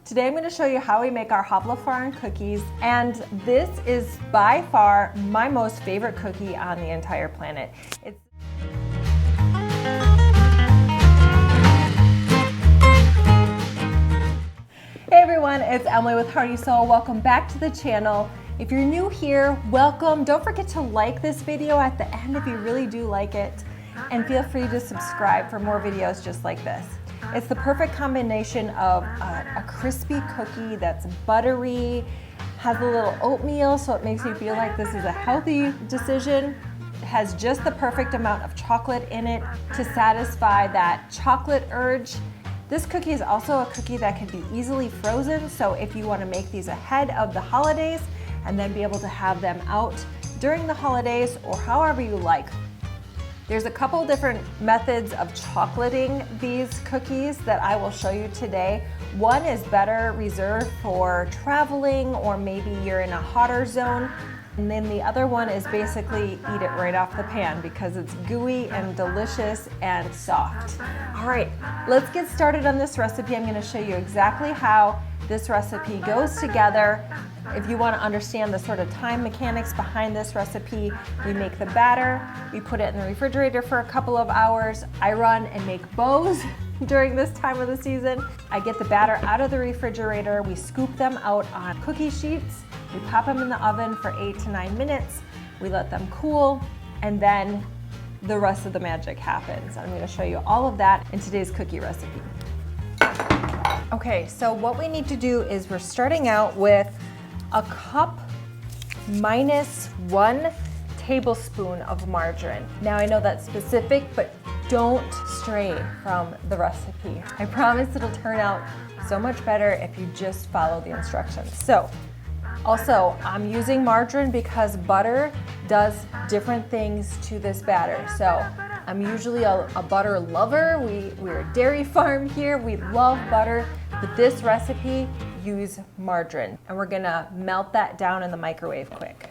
Today I'm going to show you how we make our havreflarn cookies, and this is by far my most favorite cookie on the entire planet. Hey everyone, it's Emily with Hearty. Welcome back to the channel. If you're new here, welcome. Don't forget to like this video at the end if you really do like it, and feel free to subscribe for more videos just like this. It's the perfect combination of a crispy cookie that's buttery, has a little oatmeal so it makes you feel like this is a healthy decision. It has just the perfect amount of chocolate in it to satisfy that chocolate urge. This cookie is also a cookie that can be easily frozen, so if you want to make these ahead of the holidays and then be able to have them out during the holidays or however you like. There's a couple different methods of chocolating these cookies that I will show you today. One is better reserved for traveling or maybe you're in a hotter zone. And then the other one is basically eat it right off the pan because it's gooey and delicious and soft. All right, let's get started on this recipe. I'm gonna show you exactly how this recipe goes together. If you want to understand the sort of time mechanics behind this recipe, we make the batter, we put it in the refrigerator for a couple of hours. I run and make bows during this time of the season. I get the batter out of the refrigerator, we scoop them out on cookie sheets, we pop them in the oven for 8 to 9 minutes, we let them cool, and then the rest of the magic happens. I'm going to show you all of that in today's cookie recipe. Okay, so what we need to do is we're starting out with a cup minus 1 tablespoon of margarine. Now I know that's specific, but don't stray from the recipe. I promise it'll turn out so much better if you just follow the instructions. So, also, I'm using margarine because butter does different things to this batter. So I'm usually a butter lover. We're a dairy farm here. We love butter, but this recipe, use margarine. And we're gonna melt that down in the microwave quick.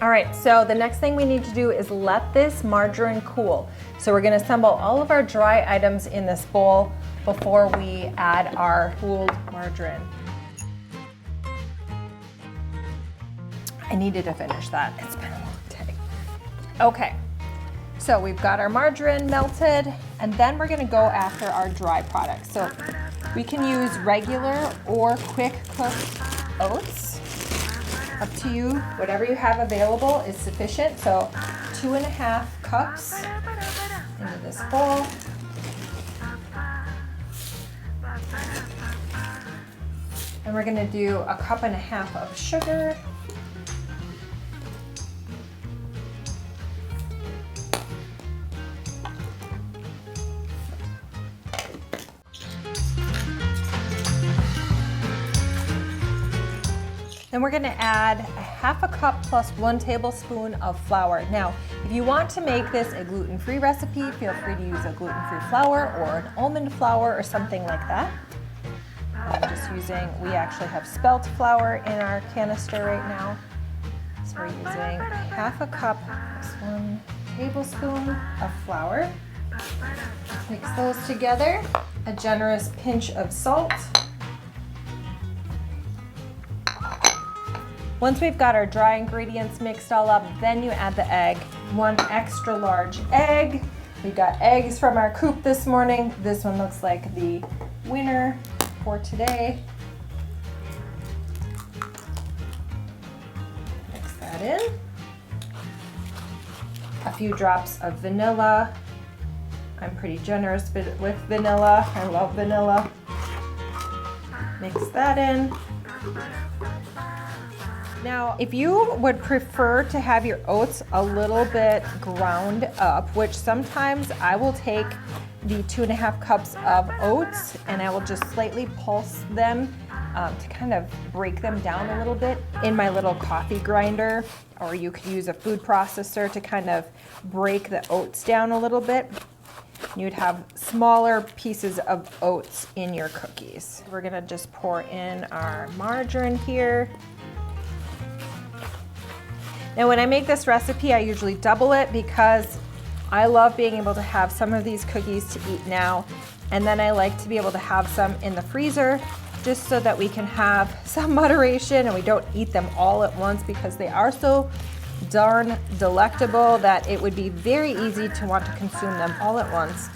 All right, so the next thing we need to do is let this margarine cool. So we're gonna assemble all of our dry items in this bowl before we add our cooled margarine. I needed to finish that. It's been a long day. Okay, so we've got our margarine melted, and then we're gonna go after our dry products. So we can use regular or quick cooked oats. Up to you. Whatever you have available is sufficient. So 2.5 cups into this bowl. And we're gonna do 1.5 cups of sugar. Then we're gonna add 1/2 cup plus 1 tablespoon of flour. Now, if you want to make this a gluten-free recipe, feel free to use a gluten-free flour or an almond flour or something like that. I'm just using, we actually have spelt flour in our canister right now. So we're using 1/2 cup plus 1 tablespoon of flour. Mix those together. A generous pinch of salt. Once we've got our dry ingredients mixed all up, then you add the egg. 1 extra large egg. We got eggs from our coop this morning. This one looks like the winner for today. Mix that in. A few drops of vanilla. I'm pretty generous with vanilla. I love vanilla. Mix that in. Now, if you would prefer to have your oats a little bit ground up, which sometimes I will take the 2.5 cups of oats and I will just slightly pulse them to kind of break them down a little bit in my little coffee grinder, or you could use a food processor to kind of break the oats down a little bit. You'd have smaller pieces of oats in your cookies. We're gonna just pour in our margarine here. Now when I make this recipe, I usually double it because I love being able to have some of these cookies to eat now, and then I like to be able to have some in the freezer just so that we can have some moderation and we don't eat them all at once, because they are so darn delectable that it would be very easy to want to consume them all at once.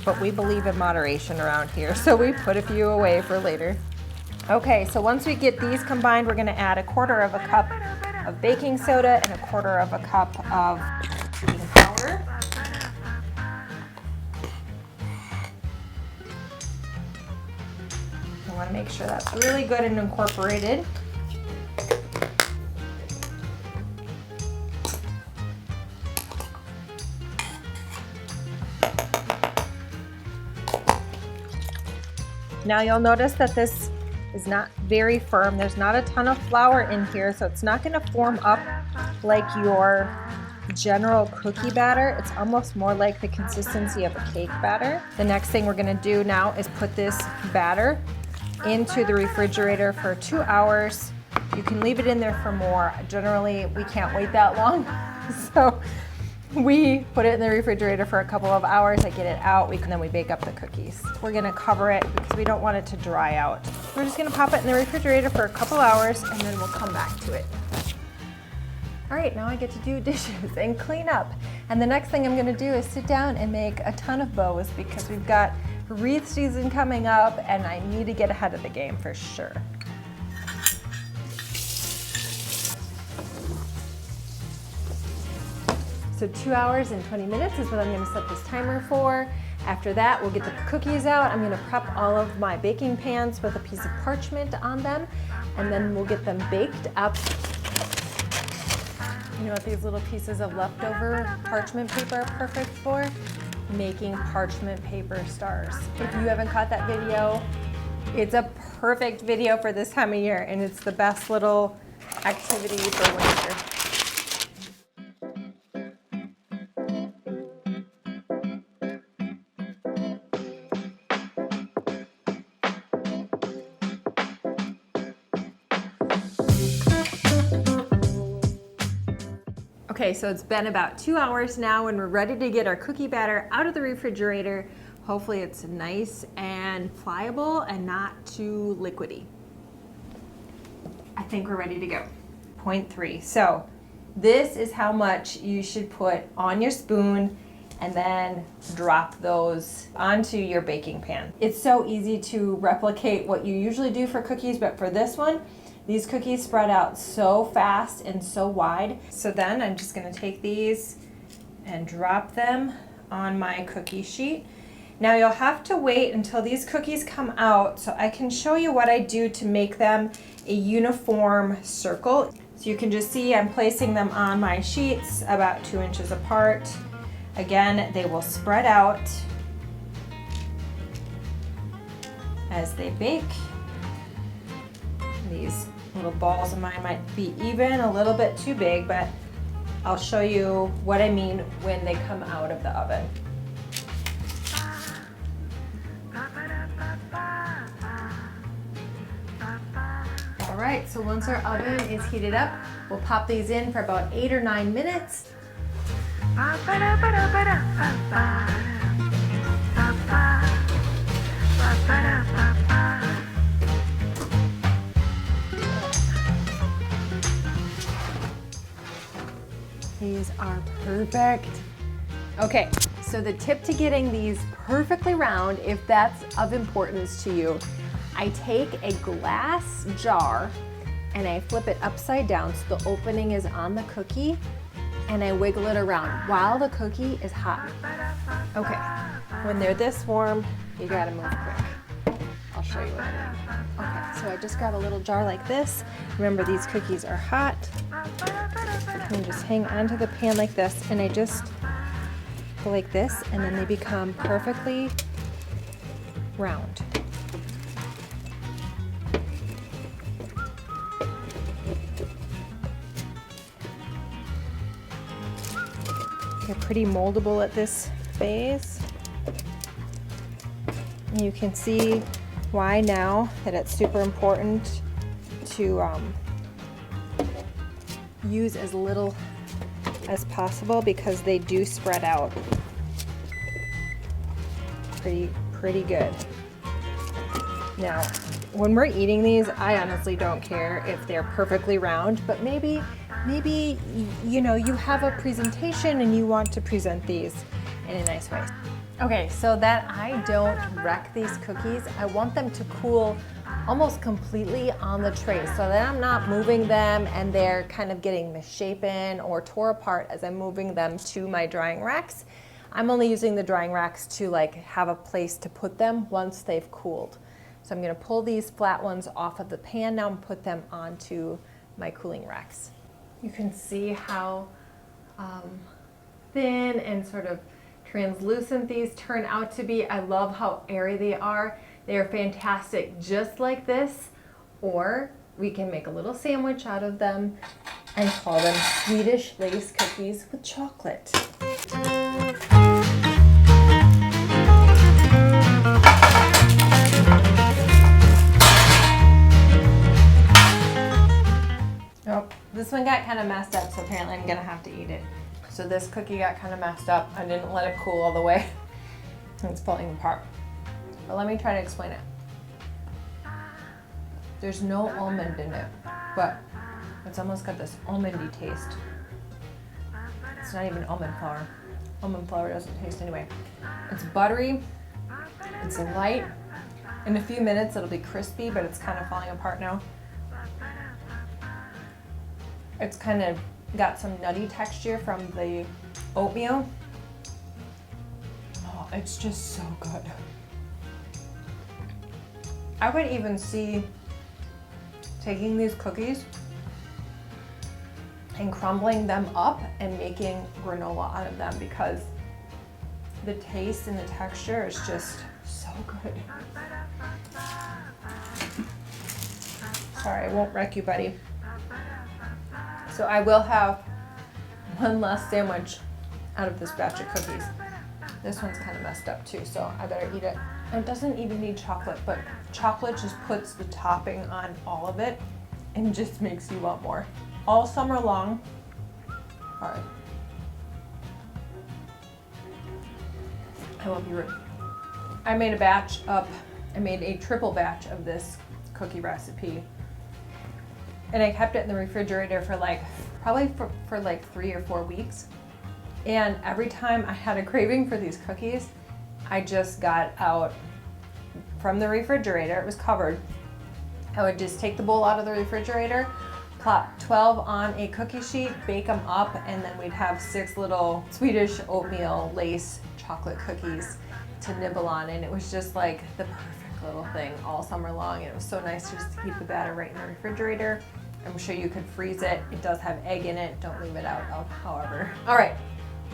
But we believe in moderation around here, so we put a few away for later. Okay, so once we get these combined, we're gonna add 1/4 cup of baking soda and 1/4 cup of baking powder. I wanna make sure that's really good and incorporated. Now you'll notice that this is not very firm. There's not a ton of flour in here, so it's not gonna form up like your general cookie batter. It's almost more like the consistency of a cake batter. The next thing we're gonna do now is put this batter into the refrigerator for 2 hours. You can leave it in there for more. Generally, we can't wait that long, so we put it in the refrigerator for a couple of hours. I get it out, and then we bake up the cookies. We're gonna cover it because we don't want it to dry out. We're just gonna pop it in the refrigerator for a couple hours, and then we'll come back to it. All right, now I get to do dishes and clean up. And the next thing I'm gonna do is sit down and make a ton of bows, because we've got wreath season coming up and I need to get ahead of the game for sure. So 2 hours and 20 minutes is what I'm gonna set this timer for. After that, we'll get the cookies out. I'm gonna prep all of my baking pans with a piece of parchment on them, and then we'll get them baked up. You know what these little pieces of leftover parchment paper are perfect for? Making parchment paper stars. If you haven't caught that video, it's a perfect video for this time of year, and it's the best little activity for winter. Okay, so it's been about 2 hours now and we're ready to get our cookie batter out of the refrigerator. Hopefully it's nice and pliable and not too liquidy. I think we're ready to go. Point 3. So this is how much you should put on your spoon and then drop those onto your baking pan. It's so easy to replicate what you usually do for cookies, but for this one, these cookies spread out so fast and so wide. So then I'm just gonna take these and drop them on my cookie sheet. Now you'll have to wait until these cookies come out so I can show you what I do to make them a uniform circle. So you can just see I'm placing them on my sheets about 2 inches apart. Again, they will spread out as they bake. These little balls of mine might be even a little bit too big, but I'll show you what I mean when they come out of the oven. All right, so once our oven is heated up, we'll pop these in for about 8 or 9 minutes. These are perfect. Okay, so the tip to getting these perfectly round, if that's of importance to you, I take a glass jar and I flip it upside down so the opening is on the cookie, and I wiggle it around while the cookie is hot. Okay, when they're this warm, you gotta move quick. I'll show you what I mean. Okay, so I just grab a little jar like this. Remember, these cookies are hot. You can just hang onto the pan like this, and I just go like this, and then they become perfectly round. They're pretty moldable at this phase. And you can see why now that it's super important to use as little as possible, because they do spread out pretty good. Now, when we're eating these, I honestly don't care if they're perfectly round, but maybe, you know, you have a presentation and you want to present these in a nice way. Okay, so that I don't wreck these cookies, I want them to cool almost completely on the tray so that I'm not moving them and they're kind of getting misshapen or tore apart as I'm moving them to my drying racks. I'm only using the drying racks to like have a place to put them once they've cooled. So I'm gonna pull these flat ones off of the pan now and put them onto my cooling racks. You can see how thin and sort of translucent these turn out to be. I love how airy they are. They are fantastic just like this, or we can make a little sandwich out of them and call them Swedish lace cookies with chocolate. Oh, this one got kind of messed up, so apparently I'm gonna have to eat it. So this cookie got kind of messed up. I didn't let it cool all the way. It's falling apart. But let me try to explain it. There's no almond in it, but it's almost got this almondy taste. It's not even almond flour. Almond flour doesn't taste anyway. It's buttery, it's light. In a few minutes it'll be crispy, but it's kind of falling apart now. It's kind of got some nutty texture from the oatmeal. Oh, it's just so good. I would even see taking these cookies and crumbling them up and making granola out of them because the taste and the texture is just so good. Sorry, I won't wreck you, buddy. So I will have one last sandwich out of this batch of cookies. This one's kind of messed up too, so I better eat it. It doesn't even need chocolate, but chocolate just puts the topping on all of it and just makes you want more. All summer long. All right. I won't be rude. I made a triple batch of this cookie recipe. And I kept it in the refrigerator for like, probably for like 3 or 4 weeks. And every time I had a craving for these cookies, I just got out from the refrigerator, it was covered. I would just take the bowl out of the refrigerator, plop 12 on a cookie sheet, bake them up, and then we'd have 6 little Swedish oatmeal lace chocolate cookies to nibble on. And it was just like the perfect little thing all summer long. And it was so nice just to keep the batter right in the refrigerator. I'm sure you could freeze it. It does have egg in it. Don't leave it out, however. All right,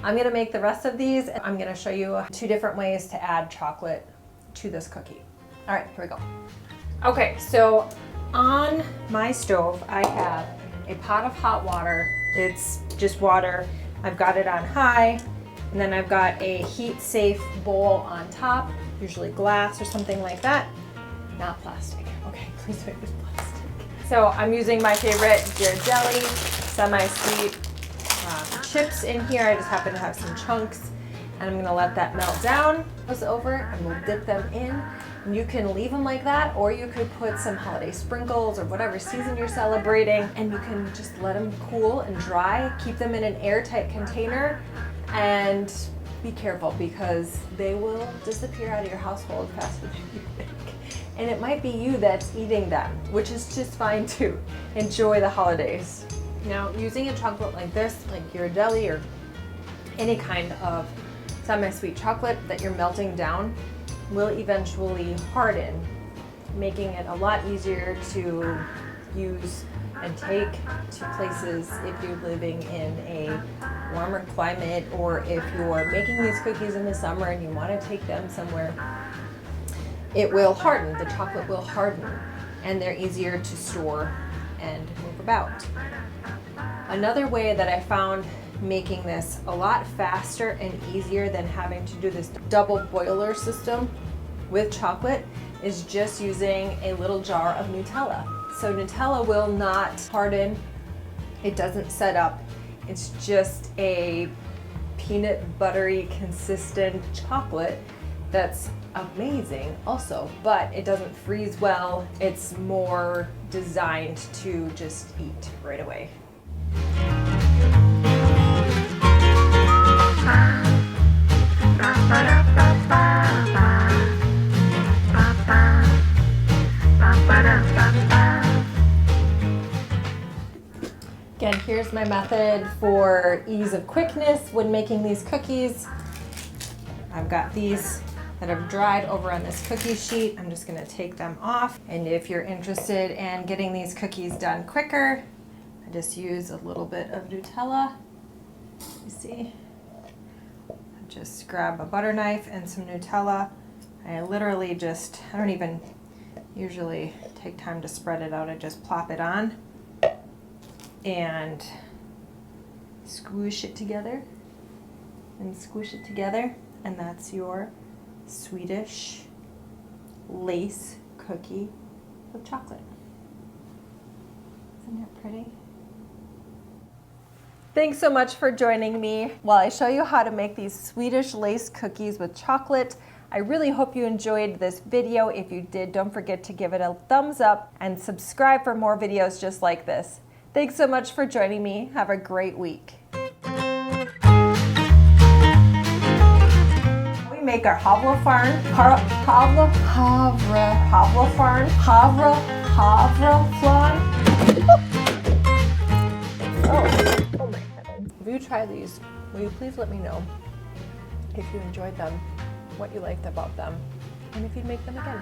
I'm gonna make the rest of these. I'm gonna show you 2 different ways to add chocolate to this cookie. All right, here we go. Okay, so on my stove, I have a pot of hot water. It's just water. I've got it on high, and then I've got a heat-safe bowl on top, usually glass or something like that. Not plastic. Okay, please make this plastic. So I'm using my favorite Delectable semi-sweet chips in here. I just happen to have some chunks, and I'm gonna let that melt down. Goes over, and we'll dip them in. And you can leave them like that, or you could put some holiday sprinkles or whatever season you're celebrating, and you can just let them cool and dry. Keep them in an airtight container, and be careful because they will disappear out of your household faster than you think. And it might be you that's eating them, which is just fine too. Enjoy the holidays. Now, using a chocolate like this, like Hearty or any kind of semi-sweet chocolate that you're melting down, will eventually harden, making it a lot easier to use and take to places if you're living in a warmer climate, or if you're making these cookies in the summer and you want to take them somewhere. It will harden, the chocolate will harden, and they're easier to store and move about. Another way that I found making this a lot faster and easier than having to do this double boiler system with chocolate is just using a little jar of Nutella. So Nutella will not harden, it doesn't set up, it's just a peanut buttery consistent chocolate that's amazing also, but it doesn't freeze well. It's more designed to just eat right away. Again, here's my method for ease of quickness when making these cookies. I've got these that have dried over on this cookie sheet. I'm just gonna take them off. And if you're interested in getting these cookies done quicker, I just use a little bit of Nutella. You see? I just grab a butter knife and some Nutella. I literally just, I don't even usually take time to spread it out. I just plop it on and squish it together and squish it together. And that's your Swedish lace cookie with chocolate. Isn't that pretty? Thanks so much for joining me while I show you how to make these Swedish lace cookies with chocolate. I really hope you enjoyed this video. If you did, don't forget to give it a thumbs up and subscribe for more videos just like this. Thanks so much for joining me. Have a great week. We make our havreflarn, havreflarn. Oh my heavens. If you try these, will you please let me know if you enjoyed them, what you liked about them, and if you'd make them again.